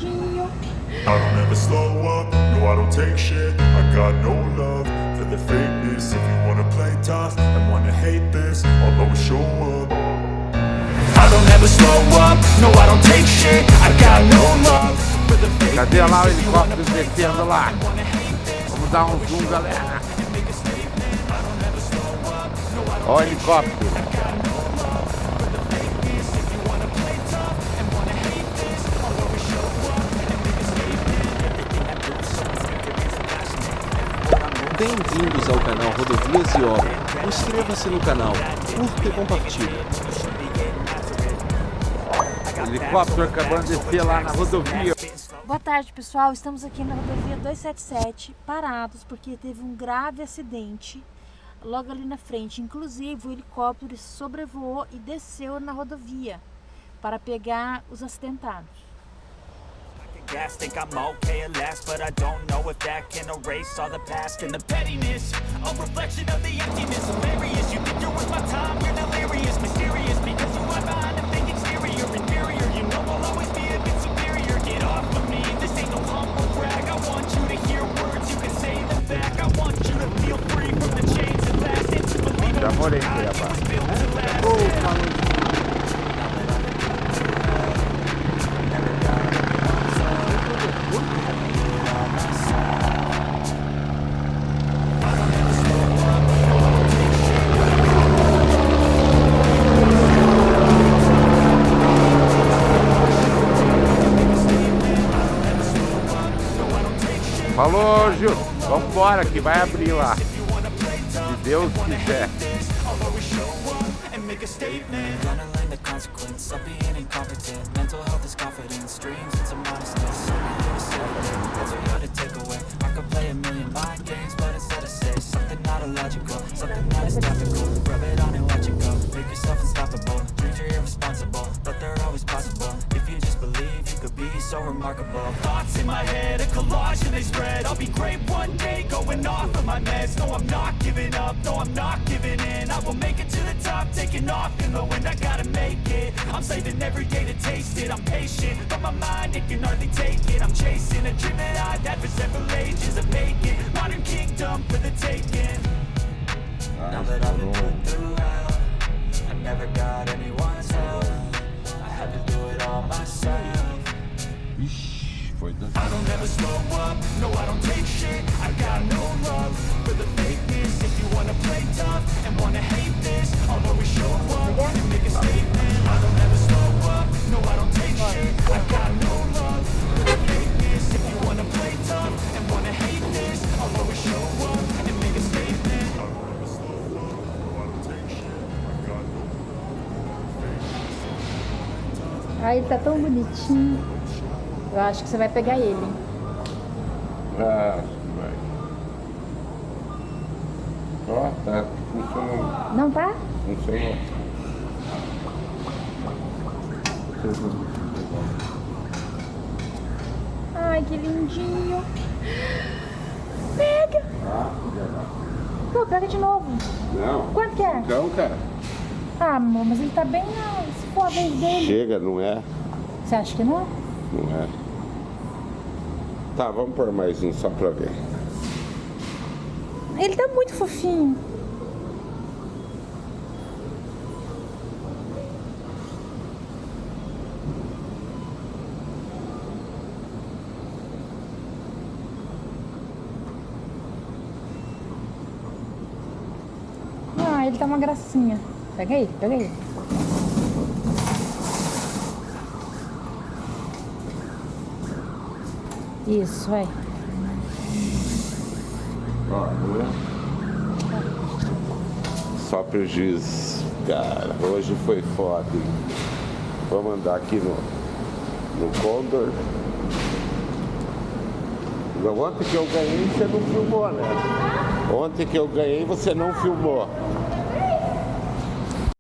lindinho. I don't ever slow up, no I don't take shit. I got no love for the fakeness. If you wanna play tough and wanna hate this, I'll always show up. I don't ever slow up, no I don't take shit. I got no love for the fakeness. Cadê lá o helicóptero descendo lá? Vamos dar um zoom, galera. Ó o helicóptero. Bem-vindos ao canal Rodovias e Obra. Inscreva-se no canal, curta e compartilhe. Helicóptero acabando de descer lá na rodovia. Boa tarde, pessoal. Estamos aqui na rodovia 277, parados porque teve um grave acidente logo ali na frente. Inclusive, o helicóptero sobrevoou e desceu na rodovia para pegar os acidentados. Gas, think I'm okay at last, but I don't know if that can erase all the past and the pettiness. A reflection of the emptiness, hilarious. You think you're worth my time, you're delirious, mysterious, because you are behind a fake exterior, inferior. You know I'll always be a bit superior. Get off of me, this ain't no humble brag. I want you to hear words, you can say them back. I want you to feel free from the chains that last, and to believe Já morei aqui, rapaz. Falou, Gil. Vambora que vai abrir lá. Se Deus quiser. So remarkable. Thoughts in my head, a collage and they spread. I'll be great one day, going off of my meds. No, I'm not giving up, no, I'm not giving in. I will make it to the top, taking off in the wind. I gotta make it, I'm saving every day to taste it. I'm patient, but my mind, it can hardly take it. I'm chasing a dream that I've had for several ages. A vacant, modern kingdom for the taking. Now that I've been put through hell, I never got anyone's help. I had to do it all myself. Foi do... I don't ever slow up, no I don't take shit. I got no love for the fakeness. If you wanna play tough and wanna hate this, I'll always show up and make a statement. I don't ever slow up, no I don't take shit. I got no love for the fakeness. If you wanna play tough and wanna hate this, I'll always show up and make a statement. I don't ever slow up, no I don't take shit. I got no love for the fakeness. Ai, ele tá tão bonitinho. Eu acho que você vai pegar ele. Ah, vai. Ó, tá funcionando. Não tá? Funcionou. Ai, que lindinho. Pega. Pô, pega de novo. Não. Quanto que é? Então, cara. Ah, amor, mas ele tá bem... Se for a vez dele... Chega, não é? Você acha que não? Não é. Tá, vamos pôr mais um só pra ver. Ele tá muito fofinho. Ah, ele tá uma gracinha. Pega ele, pega ele. Isso, vai. Ó, só prejuízo, cara. Hoje foi foda, hein? Vamos andar aqui no Condor. Ontem que eu ganhei, você não filmou, né? Ontem que eu ganhei, você não filmou.